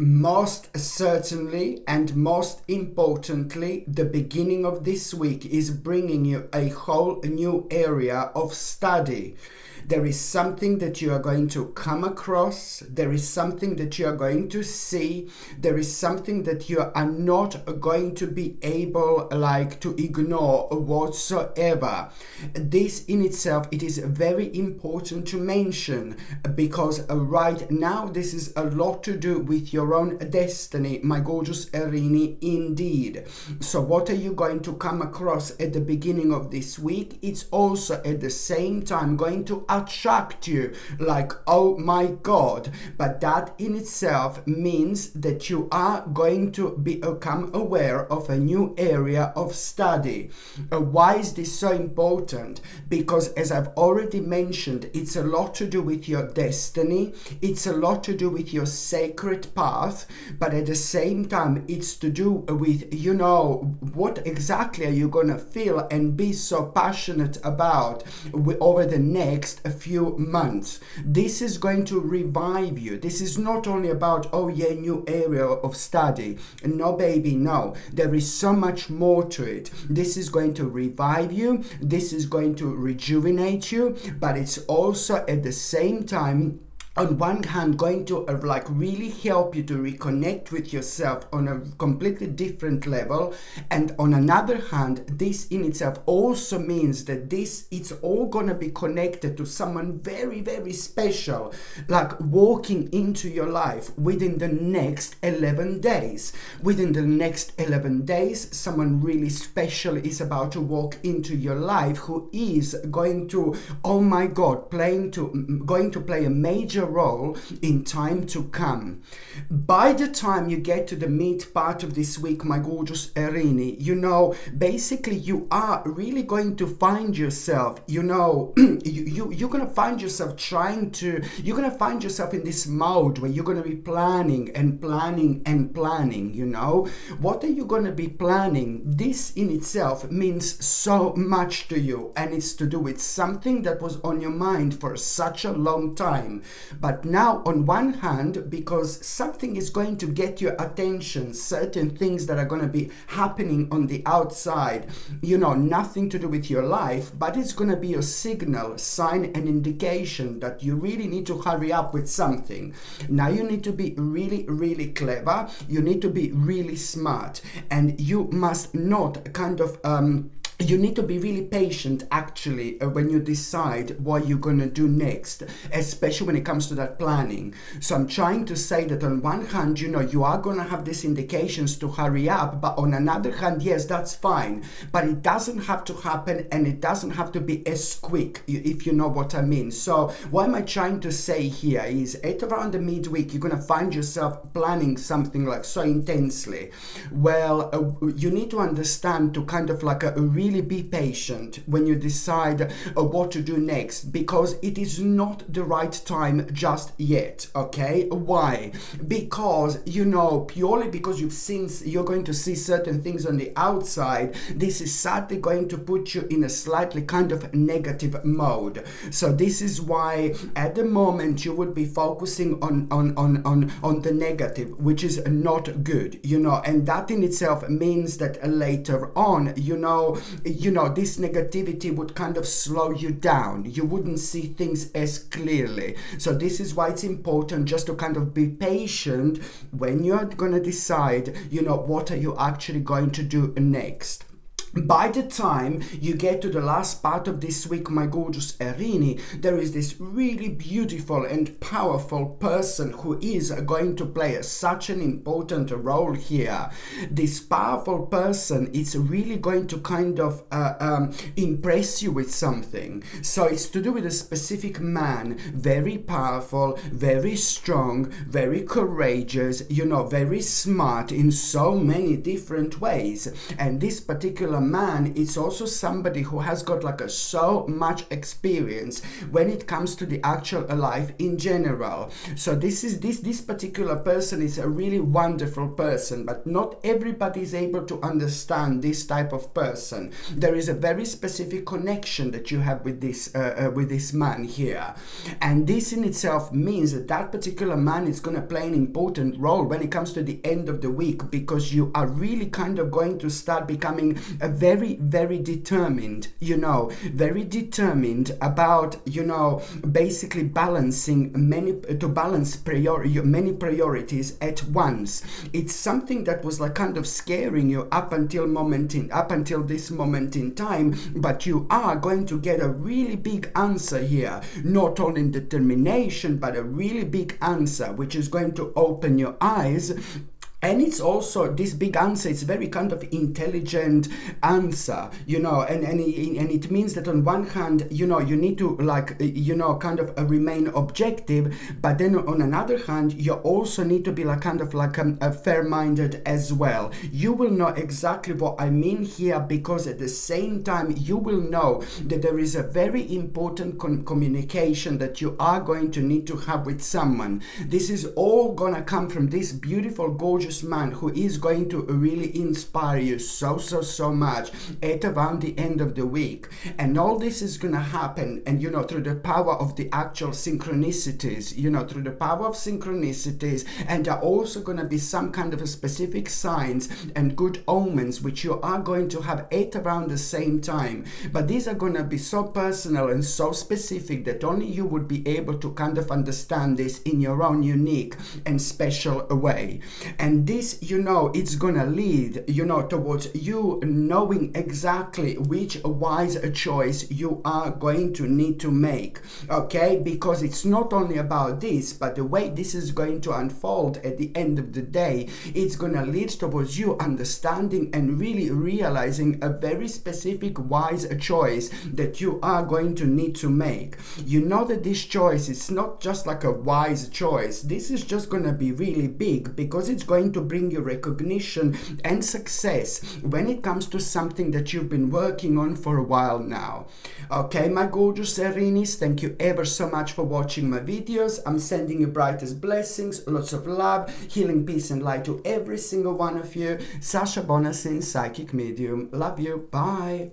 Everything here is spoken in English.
Most certainly, and most importantly, the beginning of this week is bringing you a whole new area of study. There is something that you are going to come across. There is something that you are going to see. There is something that you are not going to be able to ignore whatsoever. This in itself, it is very important to mention because right now this is a lot to do with your own destiny, my gorgeous Erini, indeed. So what are you going to come across at the beginning of this week? It's also at the same time going to attract you like, oh my God. But that in itself means that you are going to become aware of a new area of study. Why is this so important? Because as I've already mentioned, it's a lot to do with your destiny. It's a lot to do with your sacred path, but at the same time, it's to do with, what exactly are you going to feel and be so passionate about over the next few months. This is going to revive you. This is not only about, new area of study. No, baby, no. There is so much more to it. This is going to revive you. This is going to rejuvenate you, but it's also at the same time, on one hand, going to really help you to reconnect with yourself on a completely different level. And on another hand, this in itself also means that it's all going to be connected to someone very, very special, like walking into your life within the next 11 days. Within the next 11 days, someone really special is about to walk into your life who is going to, oh my God, going to play a major role in time to come. By the time you get to the meat part of this week, my gorgeous Erini, basically you are really going to find yourself, you're going to find yourself you're going to find yourself in this mode where you're going to be planning and planning and planning, What are you going to be planning? This in itself means so much to you, and it's to do with something that was on your mind for such a long time. But now, on one hand, because something is going to get your attention, certain things that are going to be happening on the outside, nothing to do with your life, but it's going to be a signal, sign, and indication that you really need to hurry up with something. Now you need to be really, really clever. You need to be really smart, and you must not you need to be really patient, actually, when you decide what you're going to do next, especially when it comes to that planning. So I'm trying to say that on one hand, you are going to have these indications to hurry up, but on another hand, yes, that's fine. But it doesn't have to happen, and it doesn't have to be as quick, if you know what I mean. So what am I trying to say here is at around the midweek, you're going to find yourself planning something like so intensely. Well, you need to understand to really be patient when you decide what to do next, because it is not the right time just yet. Okay, why? Because purely because you're going to see certain things on the outside, this is sadly going to put you in a slightly kind of negative mode. So this is why at the moment you would be focusing on the negative, which is not good, and that in itself means that later on, this negativity would kind of slow you down. You wouldn't see things as clearly. So this is why it's important just to kind of be patient when you're going to decide, what are you actually going to do next. By the time you get to the last part of this week, my gorgeous Erini, there is this really beautiful and powerful person who is going to play such an important role here. This powerful person is really going to kind of impress you with something. So it's to do with a specific man, very powerful, very strong, very courageous, very smart in so many different ways. And this particular particular man, it's also somebody who has got like a so much experience when it comes to the actual life in general. So this particular person is a really wonderful person, but not everybody is able to understand this type of person. There is a very specific connection that you have with this man here, and this in itself means that that particular man is going to play an important role when it comes to the end of the week, because you are really kind of going to start becoming a very, very determined, very determined about, basically balancing many priorities at once. It's something that was like kind of scaring you up until this moment in time, but you are going to get a really big answer here, not only in determination, but a really big answer which is going to open your eyes. And it's also, this big answer, it's very kind of intelligent answer, and it means that on one hand, you need to kind of remain objective, but then on another hand, you also need to be a fair-minded as well. You will know exactly what I mean here, because at the same time, you will know that there is a very important communication that you are going to need to have with someone. This is all gonna come from this beautiful, gorgeous man who is going to really inspire you so much at around the end of the week. And all this is going to happen, and through the power of the actual synchronicities, through the power of synchronicities, and there are also going to be some kind of a specific signs and good omens which you are going to have at around the same time. But these are going to be so personal and so specific that only you would be able to kind of understand this in your own unique and special way. And this, it's gonna lead, towards you knowing exactly which wise choice you are going to need to make, okay? Because it's not only about this, but the way this is going to unfold at the end of the day, it's gonna lead towards you understanding and really realizing a very specific wise choice that you are going to need to make. You know that this choice is not just like a wise choice. This is just gonna be really big, because it's going to bring you recognition and success when it comes to something that you've been working on for a while now. Okay, my gorgeous Aries, thank you ever so much for watching my videos. I'm sending you brightest blessings, lots of love, healing, peace and light to every single one of you. Sasha Bonasin, Psychic Medium. Love you. Bye.